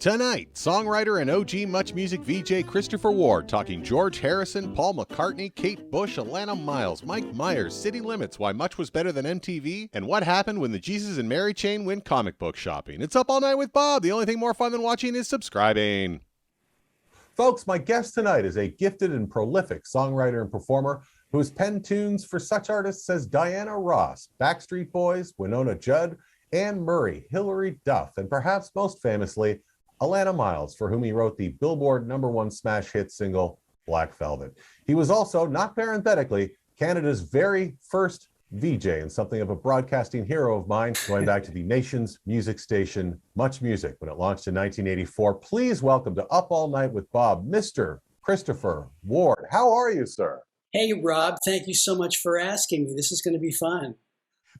Tonight, songwriter and OG Muchmusic Veejay CHRISTOPHER WARD talking George Harrison, Paul McCartney, Kate Bush, Alannah, Myles, Mike Myers, City Limits, why Much was better than MTV, and what happened when the Jesus and Mary chain went comic book shopping. It's Up All Night with Bob. The only thing more fun than watching is subscribing. Folks, my guest tonight is a gifted and prolific songwriter and performer who has penned tunes for such artists as Diana Ross, Backstreet Boys, Wynonna, Judd, Anne Murray, Hilary Duff, and perhaps most famously, Alannah Myles, for whom he wrote the Billboard #1 smash hit single, Black Velvet. He was also, not parenthetically, Canada's very first VJ and something of a broadcasting hero of mine, going back to the nation's music station, Muchmusic, when it launched in 1984. Please welcome to Up All Night with Bob, Mr. CHRISTOPHER WARD. How are you, sir? Hey, Rob. Thank you so much for asking me. This is going to be fun.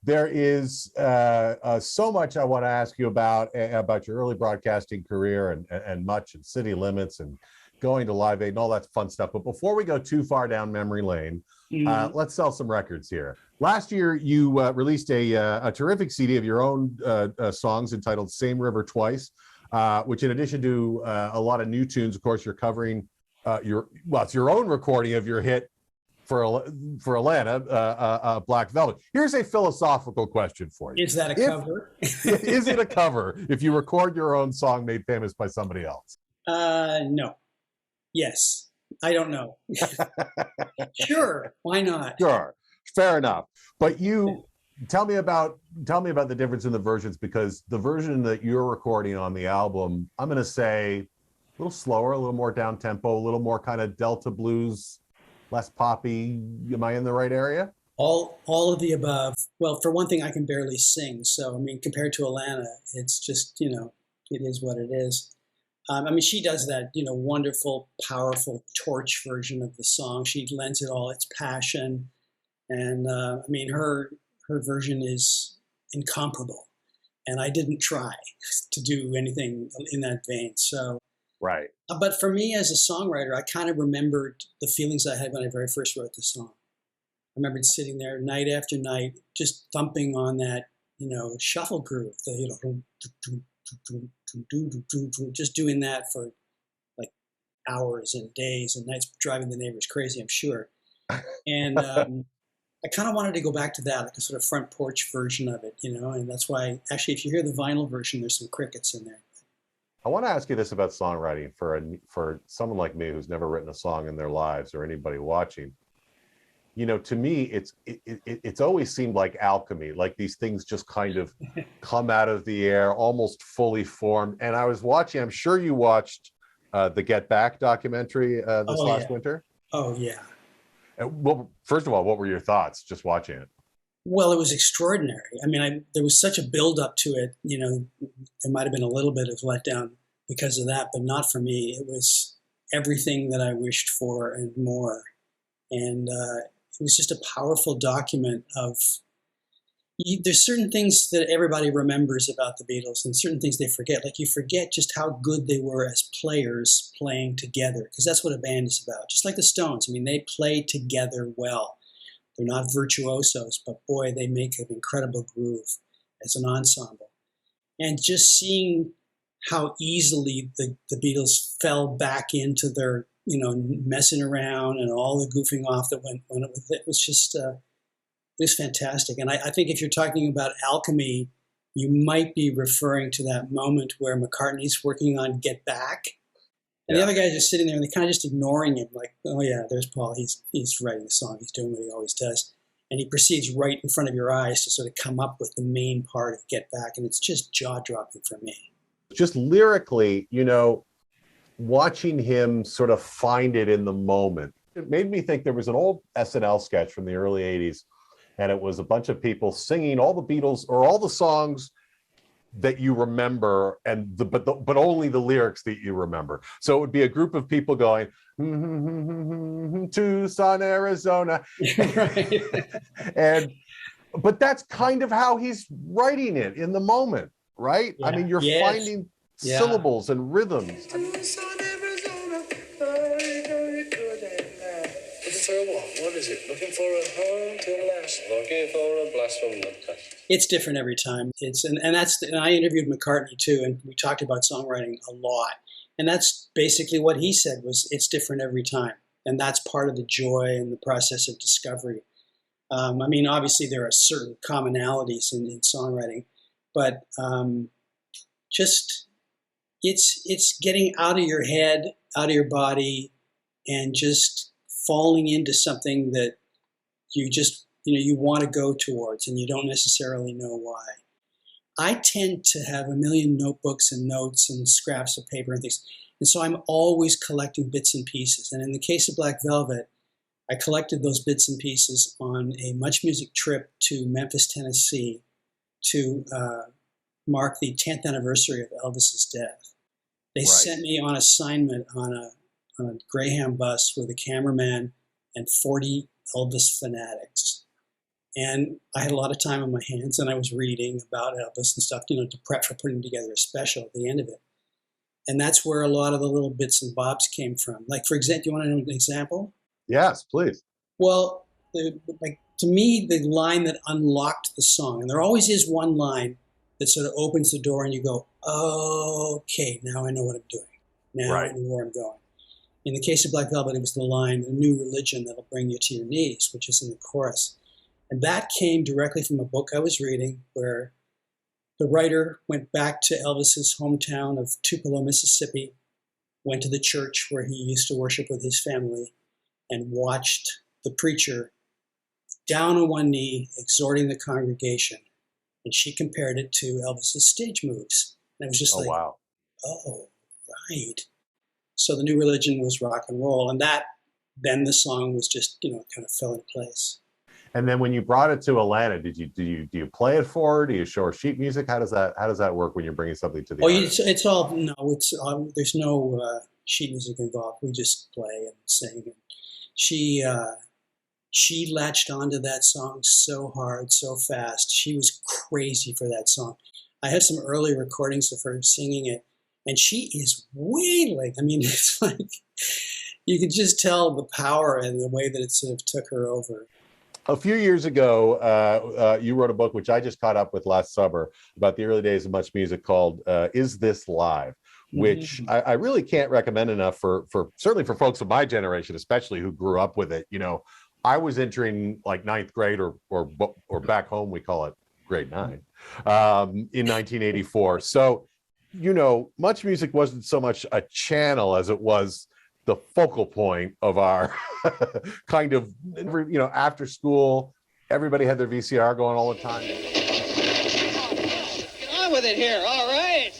There is so much I want to ask you about your early broadcasting career and Much and City Limits and going to Live Aid and all that fun stuff. But before we go too far down memory lane, let's sell some records here. Last year, you released a terrific CD of your own songs entitled Same River Twice, which in addition to a lot of new tunes, of course, you're covering it's your own recording of your hit for Alannah, Black Velvet. Here's a philosophical question for you. Is that a cover? Is it a cover if you record your own song made famous by somebody else? No. Yes. I don't know. Sure. Why not? Sure. Fair enough. But you tell me about the difference in the versions, because the version that you're recording on the album, I'm going to say a little slower, a little more down tempo, a little more kind of Delta blues, less poppy. Am I in the right area? All of the above. Well, for one thing, I can barely sing. So, I mean, compared to Alannah, it's just, it is what it is. She does that, wonderful, powerful torch version of the song. She lends it all its passion. And, her version is incomparable. And I didn't try to do anything in that vein. So, right. But for me as a songwriter, I kind of remembered the feelings I had when I very first wrote the song. I remembered sitting there night after night, just thumping on that, shuffle groove, just doing that for like hours and days and nights, driving the neighbors crazy, I'm sure. And I kind of wanted to go back to that, like a sort of front porch version of it, and that's why, actually, if you hear the vinyl version, there's some crickets in there. I want to ask you this about songwriting for someone like me who's never written a song in their lives, or anybody watching. To me, it's always seemed like alchemy, like these things just kind of come out of the air, almost fully formed. And I was watching, I'm sure you watched the Get Back documentary last winter. Oh, yeah. Well, first of all, what were your thoughts just watching it? Well, it was extraordinary. There was such a build-up to it. There might have been a little bit of letdown because of that, but not for me. It was everything that I wished for and more. And it was just a powerful document of, there's certain things that everybody remembers about the Beatles and certain things they forget. Like you forget just how good they were as players playing together, because that's what a band is about. Just like the Stones. They play together well. They're not virtuosos, but boy, they make an incredible groove as an ensemble. And just seeing how easily the Beatles fell back into their, messing around and all the goofing off that went with it was just, it was fantastic. And I think if you're talking about alchemy, you might be referring to that moment where McCartney's working on Get Back. And the other guy's just sitting there and they're kind of just ignoring him, like, oh yeah, there's Paul. He's writing the song. He's doing what he always does. And he proceeds right in front of your eyes to sort of come up with the main part of Get Back. And it's just jaw-dropping for me. Just lyrically, watching him sort of find it in the moment, it made me think there was an old SNL sketch from the early 80s. And it was a bunch of people singing all the Beatles or all the songs that you remember, but only the lyrics that you remember. So it would be a group of people going, Tucson, Arizona. But that's kind of how he's writing it in the moment, right? Yeah. You're finding syllables and rhythms. Tucson, Arizona, very, very good and looking for a what? What is it? Looking for a home to last. Looking for a blast from the past. It's different every time. And I interviewed McCartney too, and we talked about songwriting a lot. And that's basically what he said was it's different every time. And that's part of the joy and the process of discovery. I mean, obviously there are certain commonalities in songwriting, but just it's getting out of your head, out of your body, and just falling into something that you just, you want to go towards and you don't necessarily know why. I tend to have a million notebooks and notes and scraps of paper and things. And so I'm always collecting bits and pieces. And in the case of Black Velvet, I collected those bits and pieces on a Muchmusic trip to Memphis, Tennessee to mark the 10th anniversary of Elvis's death. They sent me on assignment on a Greyhound bus with a cameraman and 40 Elvis fanatics. And I had a lot of time on my hands, and I was reading about Elvis and stuff, to prep for putting together a special at the end of it. And that's where a lot of the little bits and bobs came from. Like, for example, do you want to know an example? Yes, please. Well, to me, the line that unlocked the song, and there always is one line that sort of opens the door and you go, oh, okay, now I know what I'm doing. Now I know where I'm going. In the case of Black Velvet, it was the line, a new religion that'll bring you to your knees, which is in the chorus. And that came directly from a book I was reading where the writer went back to Elvis's hometown of Tupelo, Mississippi, went to the church where he used to worship with his family, and watched the preacher down on one knee exhorting the congregation. And she compared it to Elvis's stage moves. And it was just wow. Oh, right. So the new religion was rock and roll. And then the song was just, kind of fell in place. And then when you brought it to Alannah, do you play it for her? Do you show her sheet music? How does that work when you're bringing something to the artist? It's all, no, there's no sheet music involved. We just play and sing. And she latched onto that song so hard, so fast. She was crazy for that song. I have some early recordings of her singing it, and she is wailing. I mean, it's like you could just tell the power and the way that it sort of took her over. A few years ago, you wrote a book, which I just caught up with last summer, about the early days of Muchmusic called Is This Live? Which I really can't recommend enough for certainly for folks of my generation, especially who grew up with it. I was entering like ninth grade or back home, we call it grade 9, in 1984. So, Muchmusic wasn't so much a channel as it was the focal point of our kind of, after school, everybody had their VCR going all the time. Get on with it here. All right.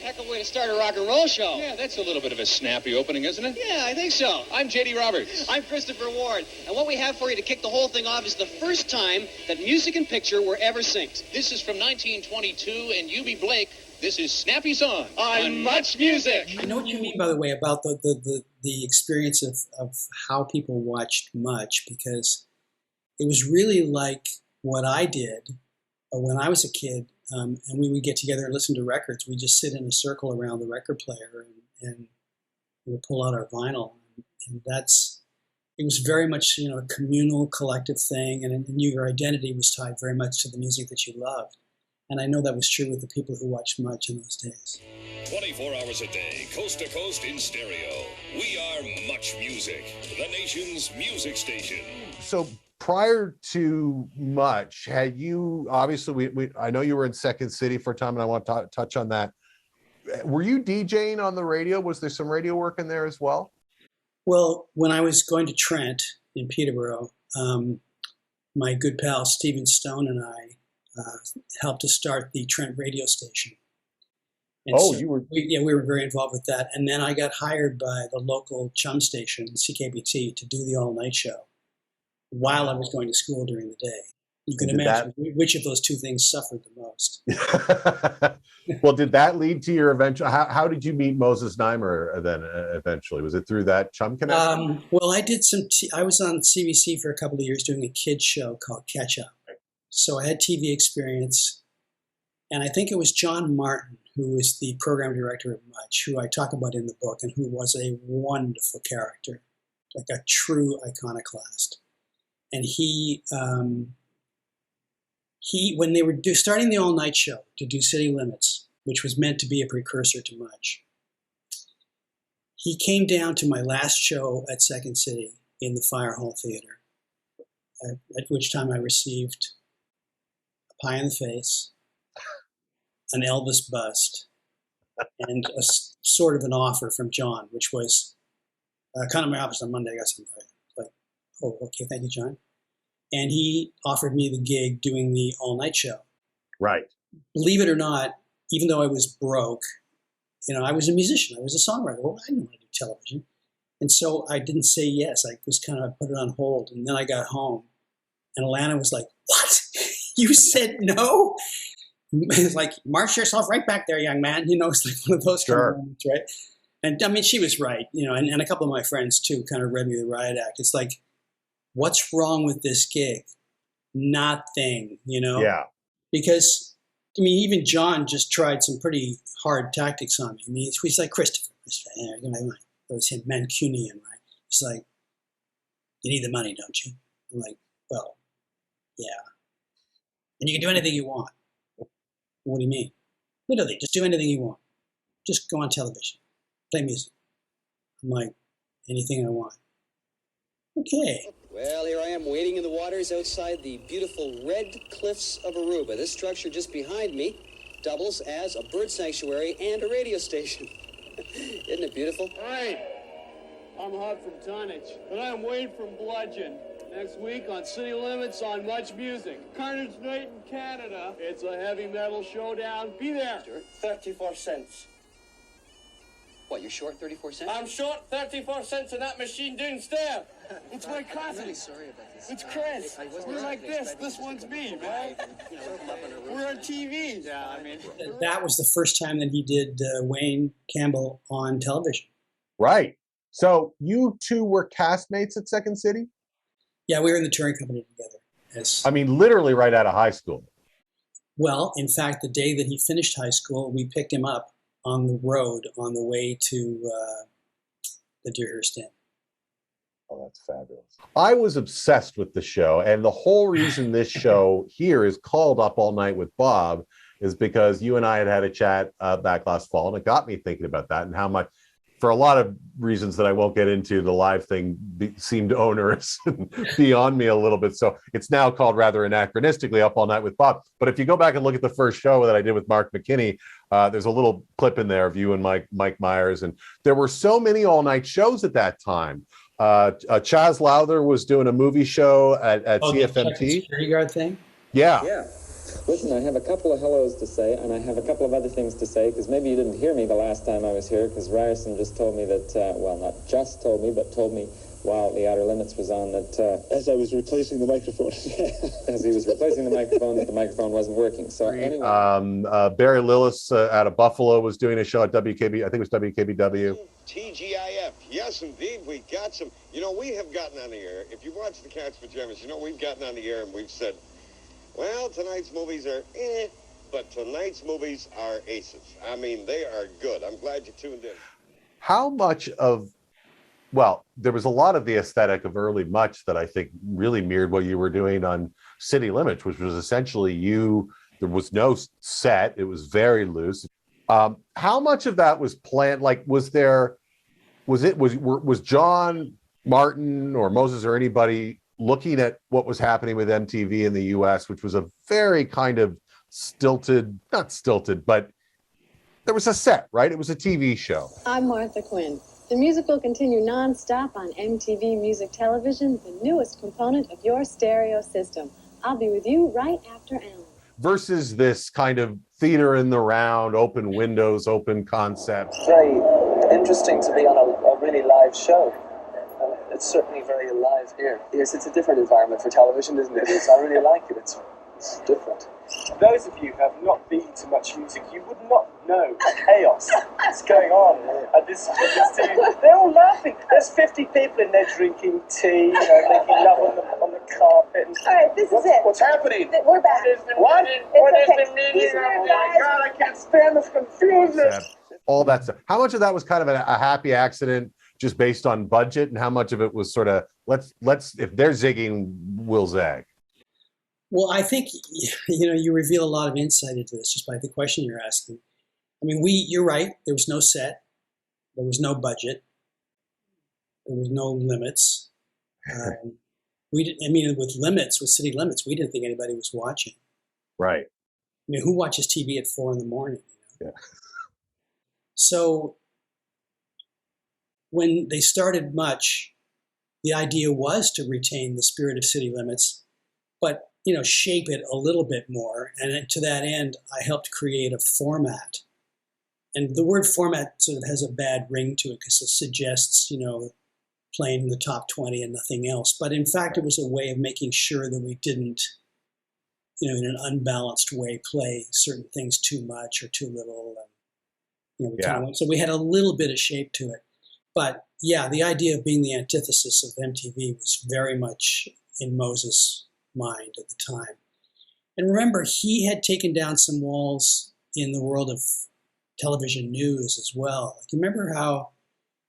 Heck of a way to start a rock and roll show. Yeah, that's a little bit of a snappy opening, isn't it? Yeah, I think so. I'm J.D. Roberts. I'm Christopher Ward. And what we have for you to kick the whole thing off is the first time that music and picture were ever synced. This is from 1922, and you be Blake. This is Snappy Song on Muchmusic. I know what you mean, by the way, about the experience of how people watched Much, because it was really like what I did when I was a kid. And we would get together and listen to records. We just sit in a circle around the record player and pull out our vinyl. And it was very much, a communal, collective thing. And your identity was tied very much to the music that you loved. And I know that was true with the people who watched Much in those days. 24 hours a day, coast to coast in stereo. We are Muchmusic, the nation's music station. So prior to Much, had you, obviously, I know you were in Second City for a time, and I want to touch on that. Were you DJing on the radio? Was there some radio work in there as well? Well, when I was going to Trent in Peterborough, my good pal Stephen Stone and I helped to start the Trent radio station. And you were? We were very involved with that. And then I got hired by the local chum station, CKBT, to do the all-night show while I was going to school during the day. You can imagine which of those two things suffered the most. Well, did that lead to your eventual? How did you meet Moses Znaimer then? Eventually, was it through that chum connection? Well, I did I was on CBC for a couple of years doing a kids show called Catch Up. So I had TV experience, and I think it was John Martin, who was the program director of Much, who I talk about in the book, and who was a wonderful character, like a true iconoclast. And he when they were starting the all-night show to do City Limits, which was meant to be a precursor to Much, he came down to my last show at Second City in the Fire Hall Theater, at which time I received a pie in the face, an Elvis bust, and a sort of an offer from John, which was, come to my office on Monday, I got something for you. Like, oh, okay, thank you, John. And he offered me the gig doing the all-night show. Right. Believe it or not, even though I was broke, I was a musician. I was a songwriter. Well, I didn't want to do television. And so I didn't say yes. I was kind of put it on hold. And then I got home, and Alannah was like, "What? You said no?" It's like, "March yourself right back there, young man." It's like one of those kind of moments, right? And I mean, she was right, and a couple of my friends too kind of read me the riot act. It's like, what's wrong with this gig? Nothing, Yeah. Because, I mean, even John just tried some pretty hard tactics on me. I mean, he's like, Christopher, it was him, Mancunian, right? He's like, "You need the money, don't you?" I'm like, "Well, yeah. And you can do anything you want." "What do you mean?" "Literally, just do anything you want. Just go on television, play music." I'm like, "Anything I want." "Okay." Well, here I am waiting in the waters outside the beautiful red cliffs of Aruba. This structure just behind me doubles as a bird sanctuary and a radio station. Isn't it beautiful? Right. I'm hot from tonnage, but I'm waiting from bludgeon. Next week on City Limits on Much Music. Carnage Night in Canada. It's a heavy metal showdown. Be there. 34 cents. What, you're short 34 cents? I'm short 34 cents in that machine downstairs. It's my cousin. I'm really sorry about this. It's Chris. We're like this. This one's me, man. We're on TV. Yeah, I mean. That was the first time that he did Wayne Campbell on television. Right. So you two were castmates at Second City? Yeah, we were in the touring company together. I mean, literally right out of high school. Well, in fact, the day that he finished high school, we picked him up on the road on the way to the Deerhurst Inn. Oh, that's fabulous. I was obsessed with the show, and the whole reason this show here is called Up All Night with Bob is because you and I had a chat back last fall, and it got me thinking about that and how much, for a lot of reasons that I won't get into, the live thing seemed onerous and beyond me a little bit. So it's now called rather anachronistically Up All Night with Bob. But if you go back and look at the first show that I did with Mark McKinney, there's a little clip in there of you and Mike Myers. And there were so many all-night shows at that time. Chaz Lowther was doing a movie show at CFMT. The security guard thing? Yeah. Yeah. Listen, I have a couple of hellos to say, and I have a couple of other things to say, because maybe you didn't hear me the last time I was here, because Ryerson just told me that, well, not just told me, but told me while The Outer Limits was on that... as I was replacing the microphone. As he was replacing the microphone, that the microphone wasn't working. So anyway... Barry Lillis out of Buffalo was doing a show at WKB, I think it was WKBW. TGIF. Yes, indeed, we got some... we have gotten on the air. If you watch the Cats Pajamas, we've gotten on the air and we've said, well, tonight's movies are but tonight's movies are aces. I mean, they are good. I'm glad you tuned in. How much of... Well, there was a lot of the aesthetic of early Much that I think really mirrored what you were doing on City Limits, which was essentially there was no set. It was very loose. How much of that was planned? Like, was John Martin or Moses or anybody looking at what was happening with MTV in the US, which was a very kind of not stilted, but there was a set, right? It was a TV show. I'm Martha Quinn. The music will continue non-stop on MTV Music Television, the newest component of your stereo system. I'll be with you right after Alan. Versus this kind of theater in the round, open windows, open concept. Very interesting to be on a really live show. It's certainly very alive here. Yes, it's a different environment for television, isn't it? I really like it. It's different. Those of you who have not been to Much Music, you would not know the chaos that's going on at this TV. They're all laughing. There's 50 people in there drinking tea, making love on the carpet. All right, this is it. What's happening? We're back. What? What is okay. the meaning? Oh my God, I can't stand this confusion. All that stuff. How much of that was kind of a happy accident just based on budget, and how much of it was sort of let's if they're zigging, we'll zag? Well, I think, you reveal a lot of insight into this just by the question you're asking. I mean, you're right. There was no set. There was no budget. There was no limits. With limits, with city limits, we didn't think anybody was watching. Right. I mean, who watches TV at 4 a.m? Yeah. So when they started Much, the idea was to retain the spirit of city limits, but shape it a little bit more. And to that end, I helped create a format. And the word format sort of has a bad ring to it because it suggests, playing the top 20 and nothing else. But in fact, it was a way of making sure that we didn't, in an unbalanced way, play certain things too much or too little. And, so we had a little bit of shape to it. But yeah, the idea of being the antithesis of MTV was very much in Moses' mind at the time. And remember, he had taken down some walls in the world of television news as well. You remember how,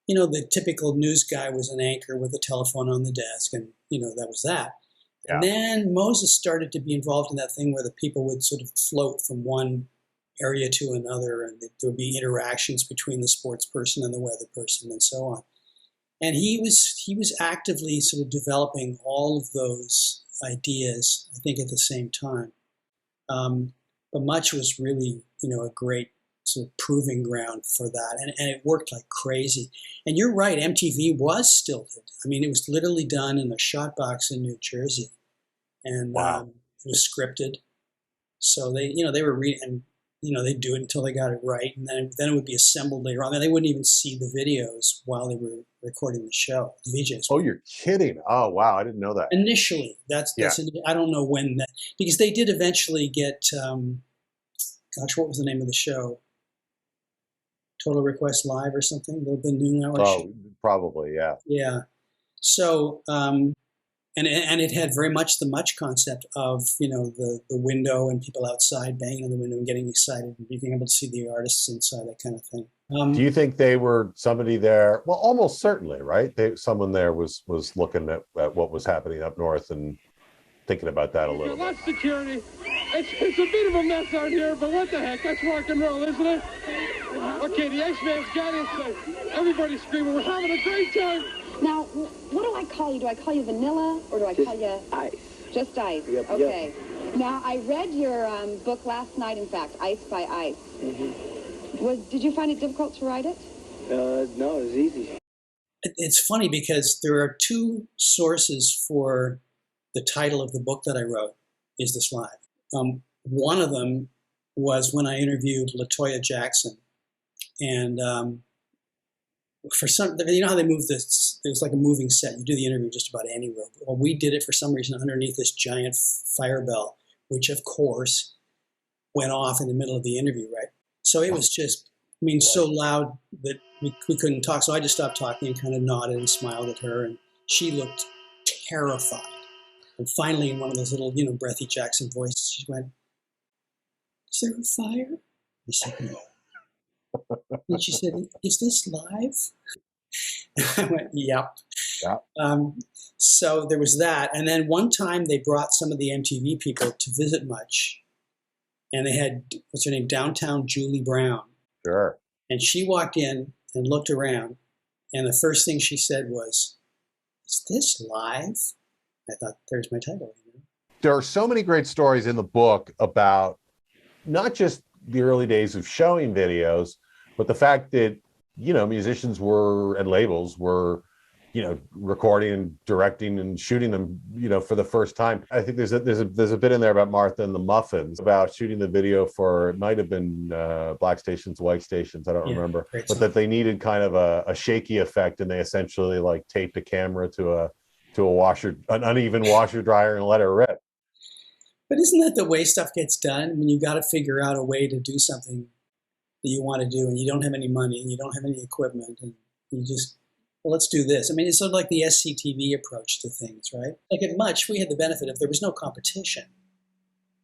the typical news guy was an anchor with a telephone on the desk, and, that was that. Yeah. And then Moses started to be involved in that thing where the people would sort of float from one area to another, and there would be interactions between the sports person and the weather person and so on. And he was actively sort of developing all of those ideas, I think, at the same time. But Much was really, a great sort of proving ground for that. And it worked like crazy. And you're right, MTV was stilted. I mean, it was literally done in a shot box in New Jersey. And it was scripted. So they were reading, and, they'd do it until they got it right. And then it would be assembled later on. And they wouldn't even see the videos while they were recording the show. The VJs. Oh, you're kidding. Oh, wow. I didn't know that. Initially, I don't know when that, because they did eventually get, what was the name of the show? Total Request Live or something? The new network show? Probably, yeah. Yeah. So, and it had very much the Much concept of, the window and people outside banging on the window and getting excited and being able to see the artists inside, that kind of thing. Do you think they were somebody there? Well, almost certainly, right? Someone there was looking at what was happening up north and thinking about that a little bit. Lots of security. It's a bit of a mess out here, but what the heck? That's rock and roll, isn't it? Okay, the X-Man's got us. Everybody's screaming. We're having a great time. Now, what do I call you? Do I call you Vanilla, or do I call you... Ice. Just Ice? Yep, okay. Yep. Now, I read your book last night, in fact, Ice by Ice. Mm-hmm. Did you find it difficult to write it? No, it was easy. It's funny because there are two sources for the title of the book that I wrote, Is This Live? One of them was when I interviewed Toya Jackson. And for some, how they move this, it was like a moving set. You do the interview just about anywhere. Well, we did it for some reason underneath this giant fire bell, which of course went off in the middle of the interview, right? So it was just, so loud that we couldn't talk. So I just stopped talking and kind of nodded and smiled at her. And she looked terrified. And finally, in one of those little, breathy Jackson voices, she went, "Is there a fire?" I said, "No." And she said, "Is this live?" I went, "Yep." So there was that. And then one time they brought some of the MTV people to visit Much. And they had, what's her name, Downtown Julie Brown. Sure. And she walked in and looked around. And the first thing she said was, "Is this live?" I thought, there's my title. There are so many great stories in the book about not just the early days of showing videos, but the fact that, musicians and labels were, recording and directing and shooting them, for the first time. I think there's a bit in there about Martha and the Muffins, about shooting the video for, it might have been Black Stations, White Stations, I don't remember, but that they needed kind of a shaky effect, and they essentially like taped a camera to a an uneven washer dryer and let her rip. But isn't that the way stuff gets done? I mean, you've got to figure out a way to do something that you want to do, and you don't have any money, and you don't have any equipment, and you just, well, let's do this. I mean, it's sort of like the SCTV approach to things, right? Like at Much, we had the benefit of there was no competition.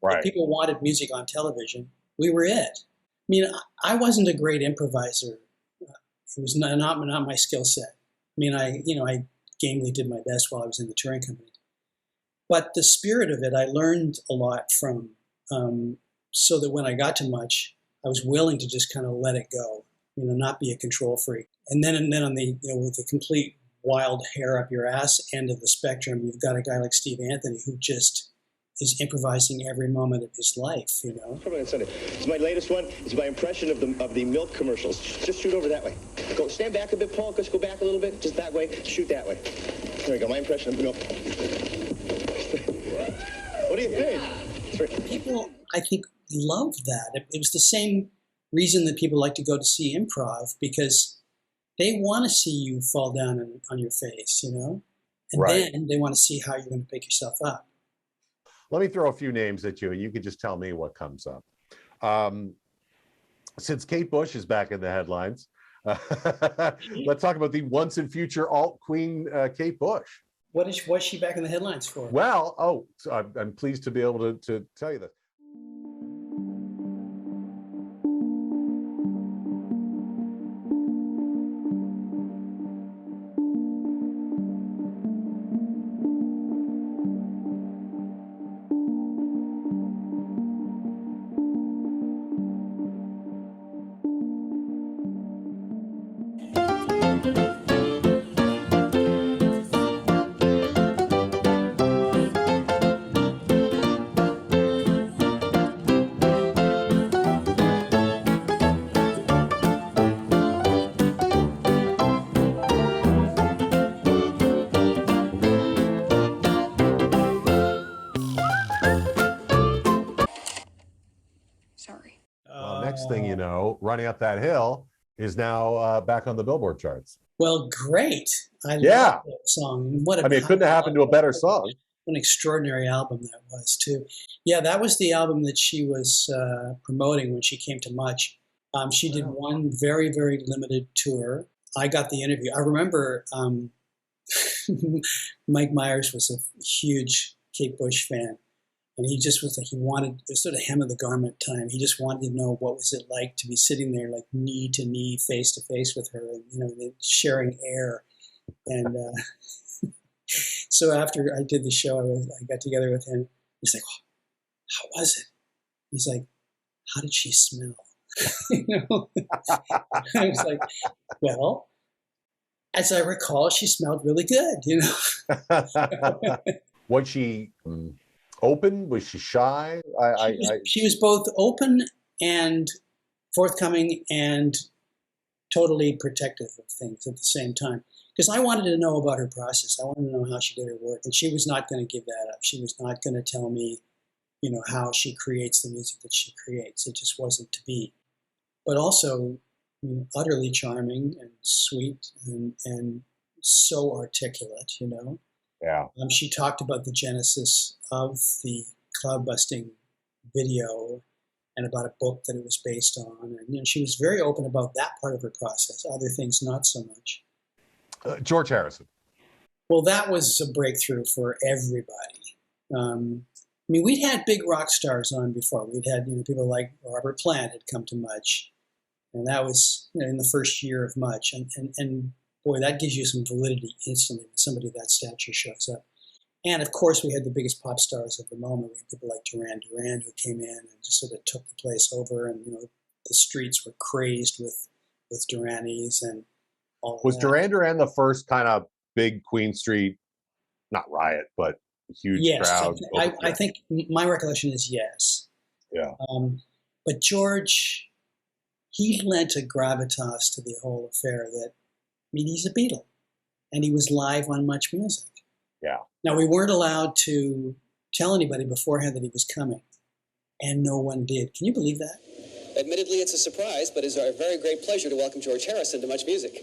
Right. If people wanted music on television, we were it. I mean, I wasn't a great improviser. It was not my skill set. I mean, I gamely did my best while I was in the touring company. But the spirit of it, I learned a lot from, so that when I got to Much, I was willing to just kind of let it go, not be a control freak. And then on the, with the complete wild hair up your ass end of the spectrum, you've got a guy like Steve Anthony who just is improvising every moment of his life, It's my latest one. It's my impression of the milk commercials. Just shoot over that way. Stand back a bit, Paul. Just go back a little bit. Just that way. Shoot that way. There we go. My impression of milk. What do you think? People, I think, love that. It was the same reason that people like to go to see improv, because they want to see you fall down on your face, And then they want to see how you're going to pick yourself up. Let me throw a few names at you, and you can just tell me what comes up. Since Kate Bush is back in the headlines, let's talk about the once and future alt queen, Kate Bush. What's she back in the headlines for? Well, I'm pleased to be able to tell you that. Next thing you know, Running Up That Hill is now back on the Billboard charts. Well, great. I love that song. It couldn't have happened to a better song. What an extraordinary album that was, too. Yeah, that was the album that she was promoting when she came to Much. She did one very, very limited tour. I got the interview. I remember Mike Myers was a huge Kate Bush fan. And he just was like, it was sort of hem of the garment time. He just wanted to know what was it like to be sitting there, like knee to knee, face to face with her, and sharing air. And so after I did the show, I got together with him. He's like, oh, how was it? He's like, how did she smell? I was like, well, as I recall, she smelled really good. Was she open? Was she shy? She was both open and forthcoming and totally protective of things at the same time. Because I wanted to know about her process. I wanted to know how she did her work. And she was not going to give that up. She was not going to tell me, how she creates the music that she creates. It just wasn't to be. But also utterly charming and sweet and so articulate, Yeah. She talked about the genesis of the cloud busting video and about a book that it was based on. And she was very open about that part of her process. Other things, not so much. George Harrison. Well, that was a breakthrough for everybody. We'd had big rock stars on before. We'd had people like Robert Plant had come to Much. And that was in the first year of Much. And boy, that gives you some validity instantly when somebody of that stature shows up. And of course, we had the biggest pop stars of the moment. We had people like Duran who came in and just sort of took the place over. And the streets were crazed with Duranis and all. Was Duran the first kind of big Queen Street, not riot, but huge crowd? I think my recollection is yes. Yeah. But George, he lent a gravitas to the whole affair that. He's a Beatle, and he was live on Muchmusic. Yeah. Now, we weren't allowed to tell anybody beforehand that he was coming, and no one did. Can you believe that? Admittedly, it's a surprise, but it's our very great pleasure to welcome George Harrison to Muchmusic.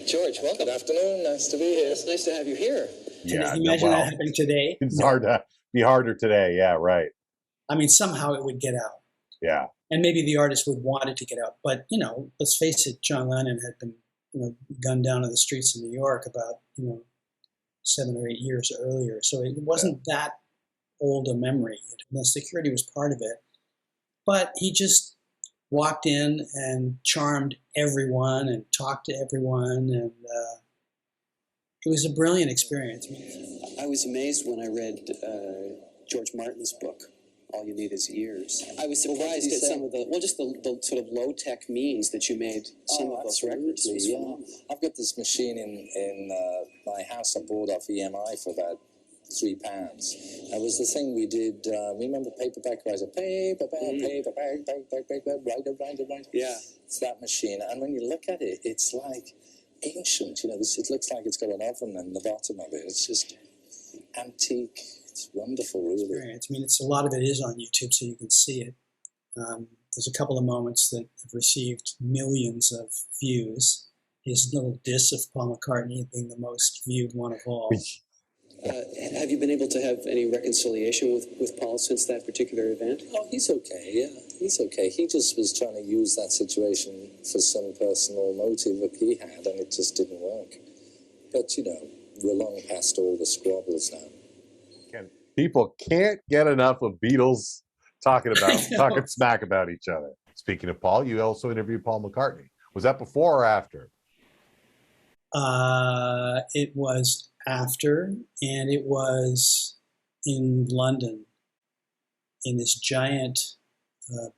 George, welcome. Good afternoon. Nice to be here. It's nice to have you here. Yeah. Can you imagine that happening today? It's be harder today. Yeah, right. Somehow it would get out. Yeah. And maybe the artist would want it to get out. But, let's face it, John Lennon had been gunned down in the streets of New York about, 7 or 8 years earlier. So it wasn't that old a memory. The security was part of it. But he just walked in and charmed everyone and talked to everyone. It was a brilliant experience. I was amazed when I read George Martin's book, All You Need Is Ears. I was surprised at some of the sort of low-tech means that you made some of those records. Yeah. I've got this machine in my house I bought off EMI for about £3. It was the thing we did, remember Paperback Writer? Writer. Yeah. It's that machine. And when you look at it, it's like ancient. You know, it looks like it's got an oven in the bottom of it. It's just antique. It's wonderful, really. Experience. I mean, a lot of it is on YouTube, so you can see it. There's a couple of moments that have received millions of views. His little diss of Paul McCartney being the most viewed one of all. Have you been able to have any reconciliation with Paul since that particular event? Oh, he's okay, yeah. He's okay. He just was trying to use that situation for some personal motive that he had, and it just didn't work. But, you know, we're long past all the squabbles now. People can't get enough of Beatles talking smack about each other. Speaking of Paul, you also interviewed Paul McCartney. Was that before or after? It was after, and it was in London in this giant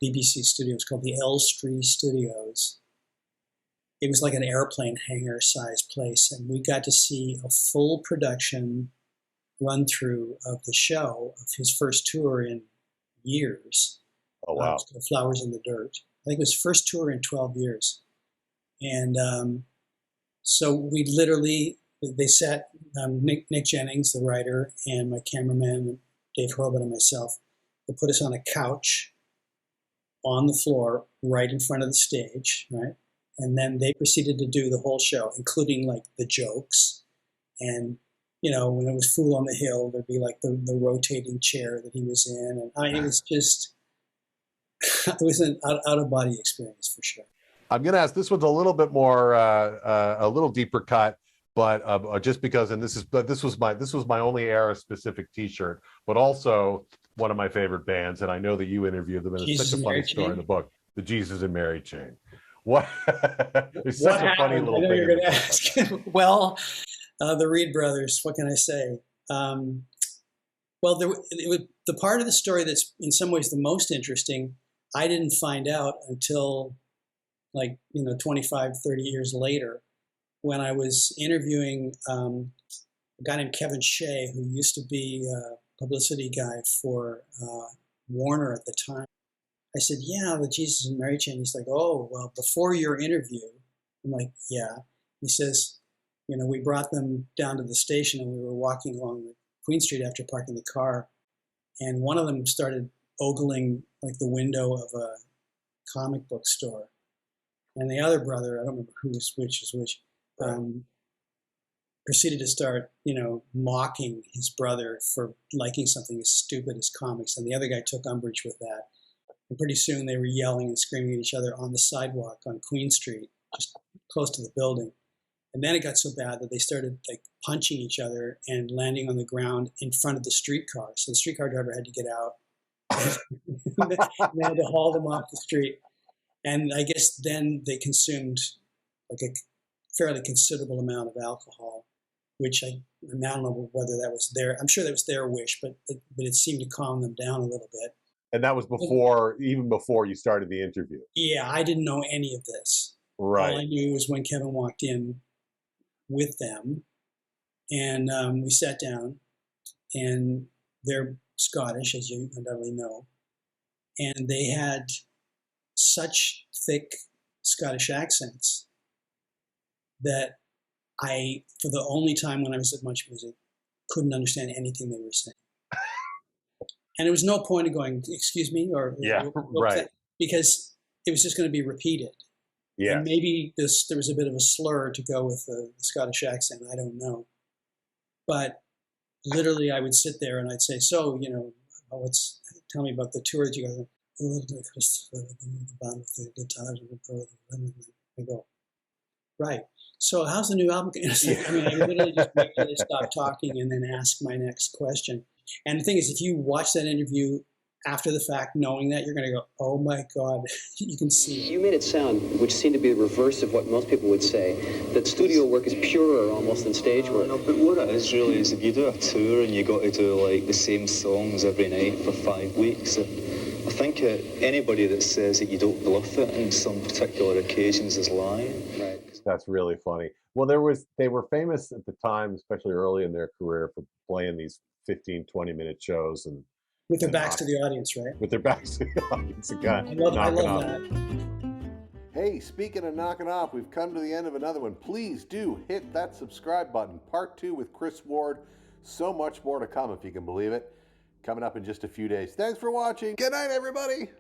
BBC studio. It's called the Elstree Studios. It was like an airplane hangar-sized place, and we got to see a full production run-through of the show of his first tour in years. Oh, wow. It's called Flowers in the Dirt. I think it was first tour in 12 years. And so we literally, they sat, Nick Jennings, the writer, and my cameraman, Dave Hurlbut, and myself, they put us on a couch on the floor right in front of the stage, right? And then they proceeded to do the whole show, including like the jokes. And, you know, when it was Fool on the Hill, there'd be like the rotating chair that he was in. And it was just, it was an out-of-body experience for sure. I'm going to ask, this one's a little bit more, a little deeper cut, but just because, and this was my only era-specific T-shirt, but also one of my favorite bands, and I know that you interviewed them, and it's such a funny story in the book, the Jesus and Mary Chain. What? There's such a funny little thing. You're going to ask. Well, the Reid brothers. What can I say? Well, the part of the story that's in some ways the most interesting, I didn't find out until 25, 30 years later, when I was interviewing a guy named Kevin Shea, who used to be a publicity guy for Warner at the time. I said, yeah, the Jesus and Mary Chain. He's like, oh, well, before your interview. I'm like, yeah. He says, you know, we brought them down to the station and we were walking along Queen Street after parking the car. And one of them started ogling like the window of a comic book store. And the other brother, I don't remember who's which is which, proceeded to start, mocking his brother for liking something as stupid as comics. And the other guy took umbrage with that. And pretty soon they were yelling and screaming at each other on the sidewalk on Queen Street, just close to the building. And then it got so bad that they started like punching each other and landing on the ground in front of the streetcar. So the streetcar driver had to get out. And they had to haul them off the street. And I guess then they consumed like a fairly considerable amount of alcohol, which I don't know whether that was I'm sure that was their wish, but it seemed to calm them down a little bit. And that was even before you started the interview. Yeah, I didn't know any of this. Right. All I knew was when Kevin walked in with them, and we sat down, and they're Scottish, as you undoubtedly know, and they had such thick Scottish accents that I, for the only time when I was at Muchmusic, couldn't understand anything they were saying. And there was no point of going, excuse me, or right, because it was just going to be repeated. Yeah, and maybe there was a bit of a slur to go with the Scottish accent. I don't know, but literally, I would sit there and I'd say, "So, tell me about the tour that you guys." I go, right. So how's the new album? I mean, I literally just stop talking and then ask my next question. And the thing is, if you watch that interview after the fact, knowing that, you're going to go, oh my God, you can see it. You made it sound, which seemed to be the reverse of what most people would say, that studio work is purer almost than stage work. No, but what it is really is if you do a tour and you got to do like the same songs every night for 5 weeks, I think anybody that says that you don't bluff it on some particular occasions is lying. Right. That's really funny. Well, they were famous at the time, especially early in their career, for playing these 15, 20-minute shows and with their backs to the audience, right? With their backs to the audience again. I love that. Hey, speaking of knocking off, we've come to the end of another one. Please do hit that subscribe button. Part 2 with Chris Ward. So much more to come, if you can believe it. Coming up in just a few days. Thanks for watching. Good night, everybody.